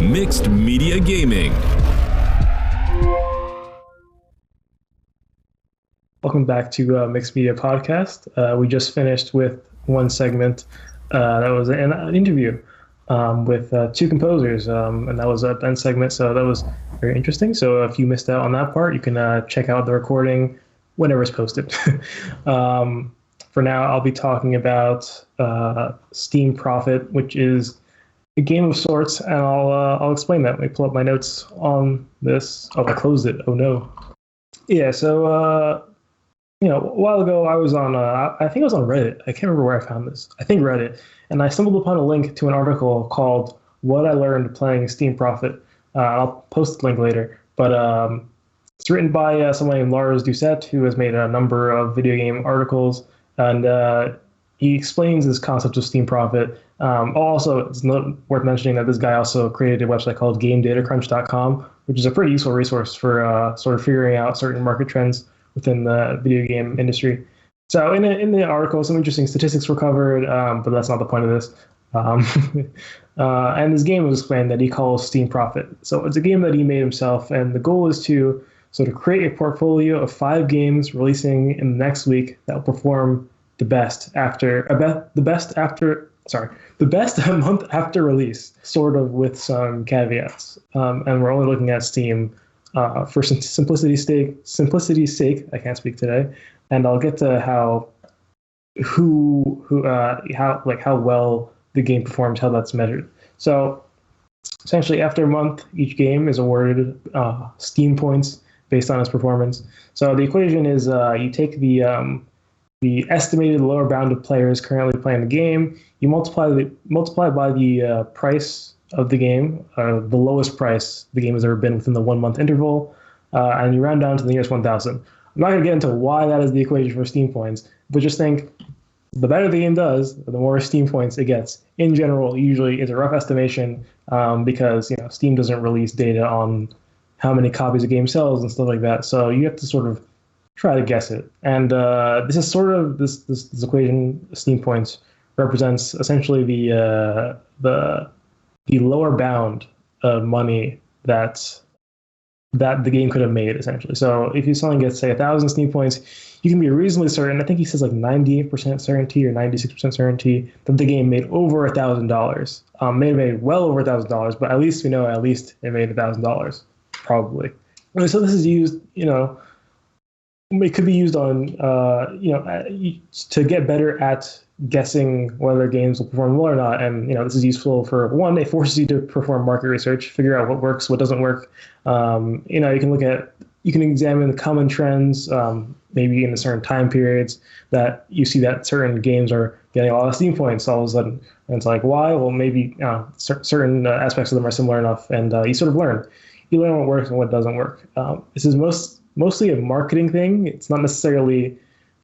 Mixed Media Gaming. Welcome back to Mixed Media Podcast. We just finished with one segment that was an interview with two composers, and that was a Ben segment, so that was very interesting. So if you missed out on that part, you can check out the recording whenever it's posted. For now, I'll be talking about Steam Profit, which is a game of sorts, and I'll explain that. Let me pull up my notes on this. Oh, I closed it. Oh no. Yeah. So a while ago, I was on I think I was on Reddit. I can't remember where I found this. I think Reddit, and I stumbled upon a link to an article called "What I Learned Playing Steam Profit." I'll post the link later, but it's written by someone named Lars Doucette, who has made a number of video game articles, and he explains this concept of Steam Profit. Also, it's worth mentioning that this guy also created a website called GameDataCrunch.com, which is a pretty useful resource for sort of figuring out certain market trends within the video game industry. So in the article, some interesting statistics were covered, but that's not the point of this. And this game was explained that he calls Steam Profit. So it's a game that he made himself, and the goal is to sort of create a portfolio of 5 games releasing in the next week that will perform the best a month after release, sort of with some caveats. And we're only looking at Steam for simplicity's sake. I can't speak today, and I'll get to how well the game performs, how that's measured. So essentially, after a month, each game is awarded Steam points based on its performance. So the equation is you take the estimated lower bound of players currently playing the game, you multiply by the price of the game, the lowest price the game has ever been within the 1 month interval, and you round down to the nearest 1,000. I'm not going to get into why that is the equation for Steam points, but just think the better the game does, the more Steam points it gets. In general, usually it's a rough estimation because Steam doesn't release data on how many copies a game sells and stuff like that. So you have to sort of try to guess it. And this is sort of this equation. Steam points represents essentially the lower bound of money that the game could have made, essentially. So if someone gets, say, 1,000 Steam points, you can be reasonably certain, I think he says like 98% certainty or 96% certainty, that the game made over $1,000. May have made well over $1,000, but at least we know it made $1,000, probably. And so this is used, it could be used on, to get better at guessing whether games will perform well or not. And, this is useful for, one, it forces you to perform market research, figure out what works, what doesn't work. You can examine the common trends, maybe in certain time periods that you see that certain games are getting a lot of Steam points all of a sudden. And it's like, why? Well, maybe certain aspects of them are similar enough, and you sort of learn. You learn what works and what doesn't work. This is mostly a marketing thing. It's not necessarily,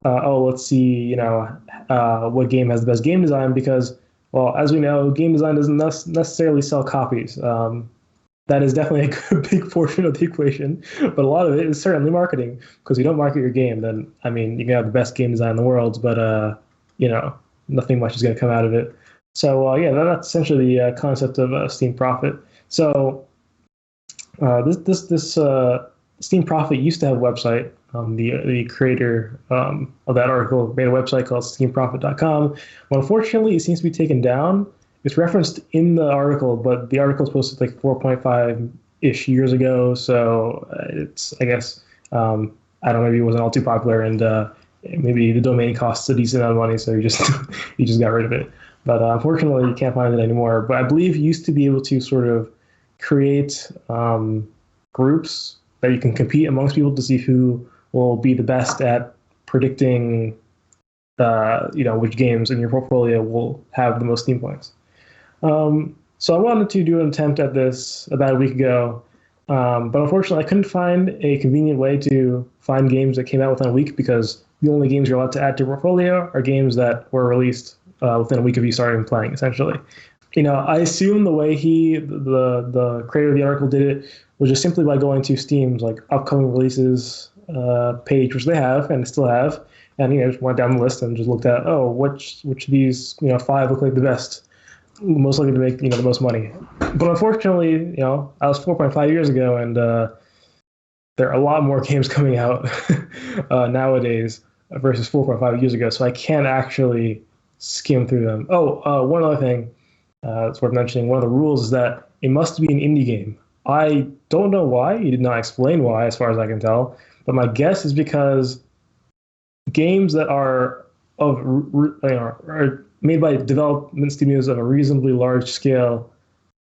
let's see, what game has the best game design, because, well, as we know, game design doesn't necessarily sell copies. That is definitely a big portion of the equation, but a lot of it is certainly marketing, because if you don't market your game, then, you can have the best game design in the world, but, nothing much is going to come out of it. So, that's essentially the concept of Steam Profit. So, this Steam Profit used to have a website. The creator of that article made a website called steamprofit.com. Well, unfortunately, it seems to be taken down. It's referenced in the article, but the article was posted like 4.5-ish years ago. So it's, I guess, I don't know, maybe it wasn't all too popular, and maybe the domain costs a decent amount of money, so you just got rid of it. But unfortunately, you can't find it anymore. But I believe you used to be able to sort of create groups that you can compete amongst people to see who will be the best at predicting, which games in your portfolio will have the most Steam points. So I wanted to do an attempt at this about a week ago, but unfortunately I couldn't find a convenient way to find games that came out within a week, because the only games you're allowed to add to your portfolio are games that were released within a week of you starting playing, essentially. I assume the way the creator of the article did it was just simply by going to Steam's like upcoming releases page, which they have and still have, and just went down the list and just looked at, which of these 5 look like the best. most likely to make the most money. But unfortunately, I was 4.5 years ago, and there are a lot more games coming out nowadays versus 4.5 years ago. So I can't actually skim through them. Oh, one other thing that's worth mentioning. One of the rules is that it must be an indie game. I don't know why. He did not explain why, as far as I can tell. But my guess is because games that are are made by development studios of a reasonably large scale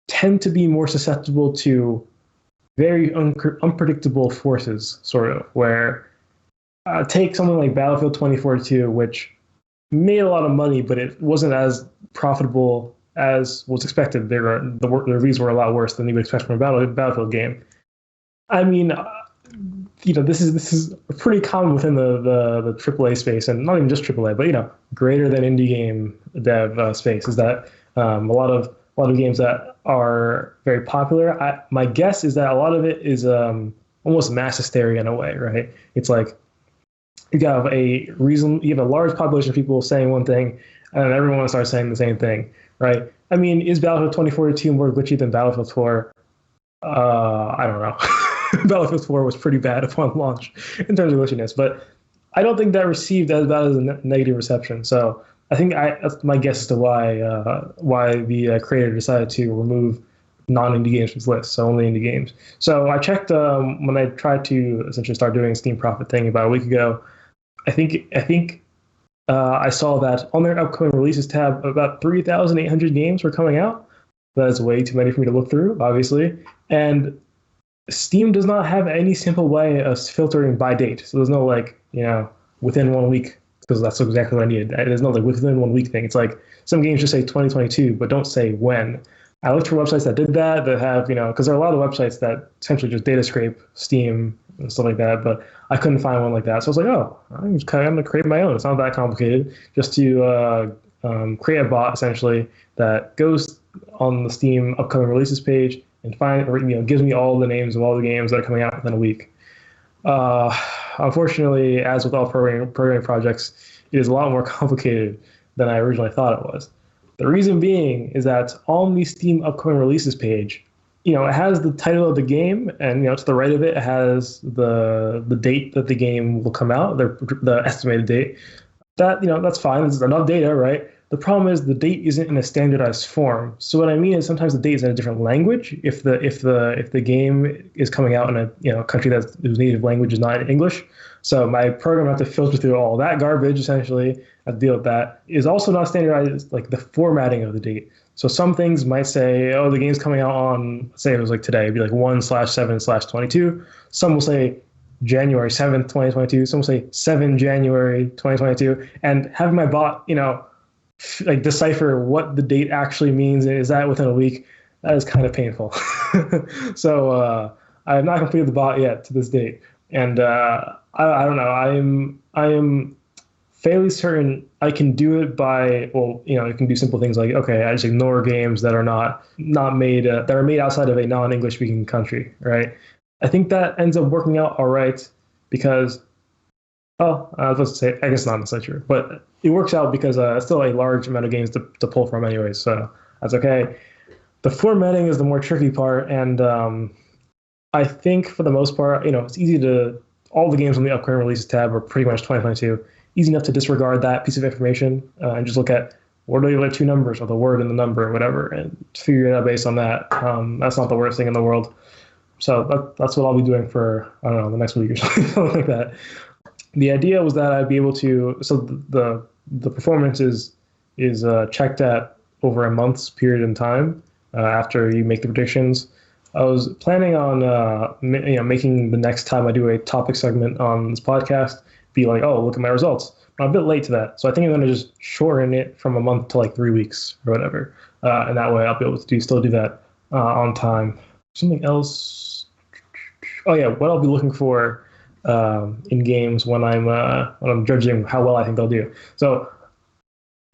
tend to be more susceptible to very unpredictable forces, sort of, where take something like Battlefield 2042, which made a lot of money, but it wasn't as profitable as was expected. The reviews were a lot worse than you would expect from a Battlefield game. I mean, this is pretty common within the AAA space, and not even just AAA, but greater than indie game dev space, is that a lot of games that are very popular. My guess is that a lot of it is almost mass hysteria in a way, right? It's like you have a large population of people saying one thing, and everyone starts saying the same thing, right? I mean, is Battlefield 2042 more glitchy than Battlefield 4? I don't know. Battlefield 4 was pretty bad upon launch in terms of glitchiness, but I don't think that received as bad as a negative reception. So I think that's my guess as to why the creator decided to remove non-indie games from his list, so only indie games. So I checked when I tried to essentially start doing a Steam Profit thing about a week ago. I think I saw that on their upcoming releases tab, about 3,800 games were coming out. That is way too many for me to look through, obviously. And Steam does not have any simple way of filtering by date. So there's no within 1 week, because that's exactly what I needed. There's no within 1 week thing. It's like some games just say 2022, but don't say when. I looked for websites that did that have, because there are a lot of websites that essentially just data scrape Steam and stuff like that, but I couldn't find one like that. So I was like, I'm going to create my own. It's not that complicated. Just to create a bot, essentially, that goes on the Steam upcoming releases page and gives me all the names of all the games that are coming out within a week. Unfortunately, as with all programming projects, it is a lot more complicated than I originally thought it was. The reason being is that on the Steam upcoming releases page, it has the title of the game, and to the right of it has the date that the game will come out, the estimated date. That's fine. It's enough data, right? The problem is the date isn't in a standardized form. So what I mean is sometimes the date is in a different language. If the game is coming out in a country whose native language is not English, so my program has to filter through all that garbage essentially. I have to deal with that. Is also not standardized, like the formatting of the date. So some things might say, the game's coming out on, let's say it was like today, it'd be like 1/7/22. Some will say January 7th, 2022. Some will say 7 January 2022. And having my bot, decipher what the date actually means, and is that within a week, that is kind of painful. So I have not completed the bot yet to this date. And I don't know. I am fairly certain I can do it by, you can do simple things like, okay, I just ignore games that are not made, that are made outside of a non-English speaking country, right? I think that ends up working out all right because, I was supposed to say, I guess not necessarily true, but it works out because it's still a large amount of games to pull from anyways, so that's okay. The formatting is the more tricky part, and I think for the most part, it's easy all the games on the upcoming releases tab are pretty much 2022. Easy enough to disregard that piece of information and just look at what are the other two numbers or the word and the number or whatever, and figure it out based on that. That's not the worst thing in the world. So that's what I'll be doing for, I don't know, the next week or something like that. The idea was that I'd be able to, so the performance is checked at over a month's period in time after you make the predictions. I was planning on making the next time I do a topic segment on this podcast be like, look at my results. I'm a bit late to that, so I think I'm going to just shorten it from a month to like 3 weeks or whatever, and that way I'll be able to still do that on time. Something else? Oh yeah, what I'll be looking for in games when I'm judging how well I think they'll do. So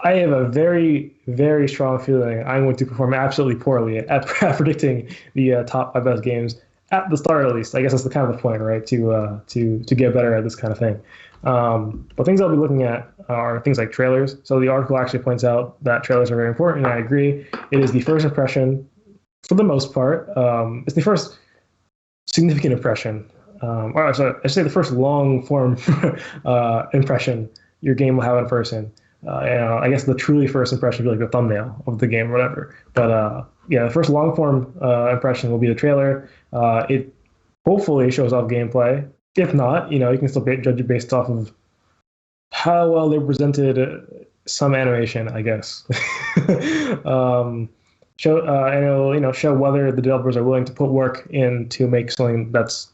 I have a very, very strong feeling I'm going to perform absolutely poorly at predicting the top 5 best games at the start, at least. I guess that's the kind of the point, right? To get better at this kind of thing. But things I'll be looking at are things like trailers. So the article actually points out that trailers are very important, and I agree. It is the first impression for the most part. It's the first significant impression, or sorry, I should say the first long form impression your game will have in person. I guess the truly first impression would be like the thumbnail of the game or whatever. But yeah, the first long form impression will be the trailer. It hopefully shows off gameplay. If not, you can still judge it based off of how well they presented some animation, I guess. And it'll show whether the developers are willing to put work in to make something that's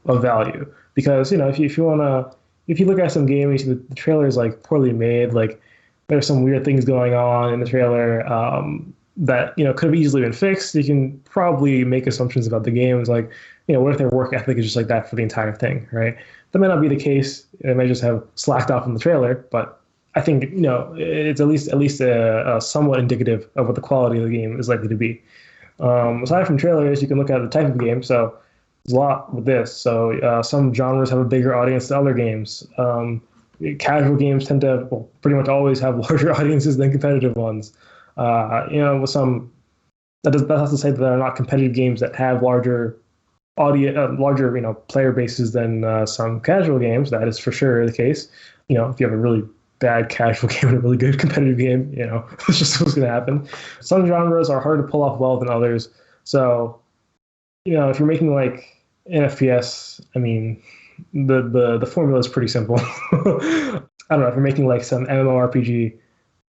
of value. Because if you look at some game, you see the trailer is like poorly made, like there's some weird things going on in the trailer that could have easily been fixed. You can probably make assumptions about the game. It's like, what if their work ethic is just like that for the entire thing, right? That may not be the case. They may just have slacked off in the trailer, but I think it's at least a somewhat indicative of what the quality of the game is likely to be. Aside from trailers, you can look at the type of game. So there's a lot with this. So some genres have a bigger audience than other games. Casual games tend to pretty much always have larger audiences than competitive ones. With some that's not to say that there are not competitive games that have larger player bases than some casual games. That is for sure the case. If you have a really bad casual game and a really good competitive game, it's just what's going to happen. Some genres are harder to pull off well than others. So, if you're making like an FPS, I mean, the formula is pretty simple. I don't know, if you're making like some MMORPG,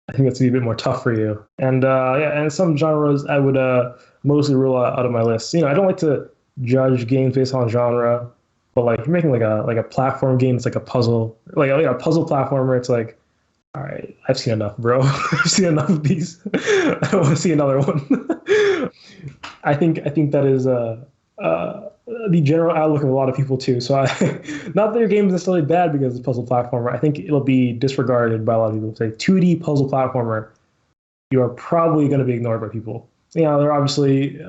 I think it's a bit more tough for you. And and some genres I would mostly rule out of my list. I don't like to judge games based on genre, but like you're making like a platform game, it's like a puzzle, like a puzzle platformer. It's like, all right, I've seen enough, bro. I've seen enough of these. I don't want to see another one. I think that is the general outlook of a lot of people too. So not that your game is necessarily bad because it's a puzzle platformer. I think it'll be disregarded by a lot of people. Say 2D puzzle platformer, you are probably going to be ignored by people. There are obviously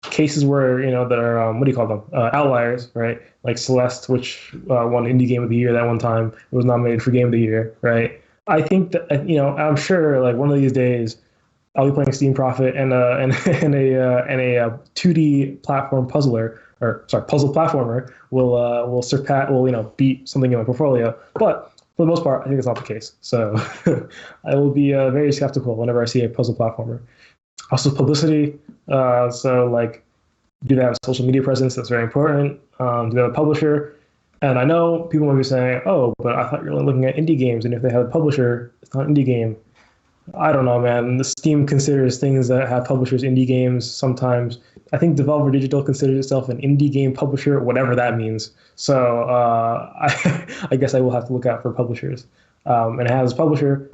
cases where that are what do you call them, outliers, right? Like Celeste, which won Indie Game of the Year that one time. It was nominated for Game of the Year, right? I think that I'm sure like one of these days I'll be playing Steam Prophet and a 2D platform puzzler, or sorry, puzzle platformer will beat something in my portfolio. But for the most part, I think it's not the case. So I will be very skeptical whenever I see a puzzle platformer. Also publicity. So like, do they have a social media presence? That's very important. Do they have a publisher? And I know people might be saying, oh, but I thought you're only looking at indie games, and if they have a publisher, it's not an indie game. I don't know, man. The Steam considers things that have publishers indie games sometimes. I think Devolver Digital considers itself an indie game publisher, whatever that means. So I guess I will have to look out for publishers. And it has a publisher.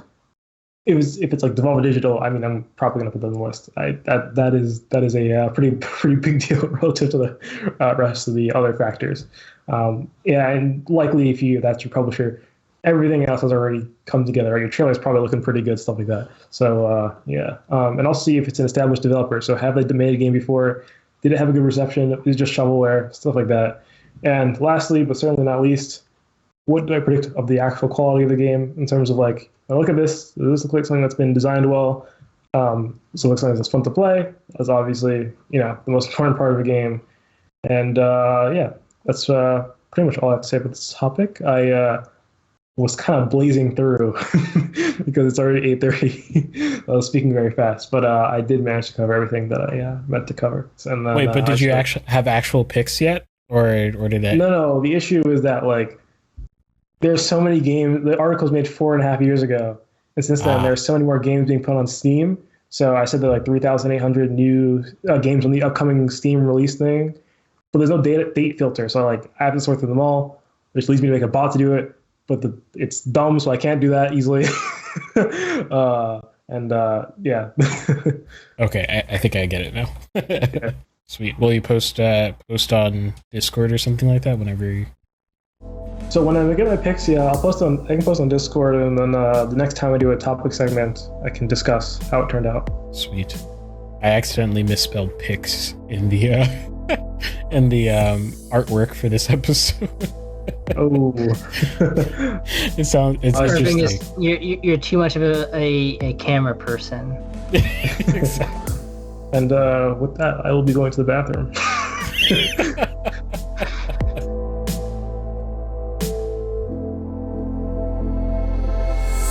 If it's like Devolver Digital, I mean, I'm probably going to put that on the list. That is a pretty big deal relative to the rest of the other factors. And likely if that's your publisher, everything else has already come together. Right? Your trailer is probably looking pretty good, stuff like that. So and I'll see if it's an established developer. So have they made a game before? Did it have a good reception? Is it just shovelware? Stuff like that. And lastly, but certainly not least, what do I predict of the actual quality of the game in terms of like, I look at this. This looks like something that's been designed well. So it looks like it's fun to play. That's obviously the most important part of the game. And that's pretty much all I have to say about this topic. I was kind of blazing through because it's already 8:30. I was speaking very fast, but I did manage to cover everything that I meant to cover. And then, wait, but did you actually have actual picks yet, or did that? No. The issue is that like there's so many games. The article's made 4.5 years ago, and since then there's so many more games being put on Steam. So I said there are like 3,800 new games on the upcoming Steam release thing, but there's no date filter. So like I have to sort through them all, which leads me to make a bot to do it. But it's dumb, so I can't do that easily. Yeah. Okay, I think I get it now. Okay. Sweet. Will you post on Discord or something like that whenever you... So when I get my picks, yeah, I can post on Discord, and then the next time I do a topic segment, I can discuss how it turned out. Sweet. I accidentally misspelled picks in the in the artwork for this episode. Oh. It's Irving interesting. is you're too much of a camera person. Exactly. And with that, I will be going to the bathroom.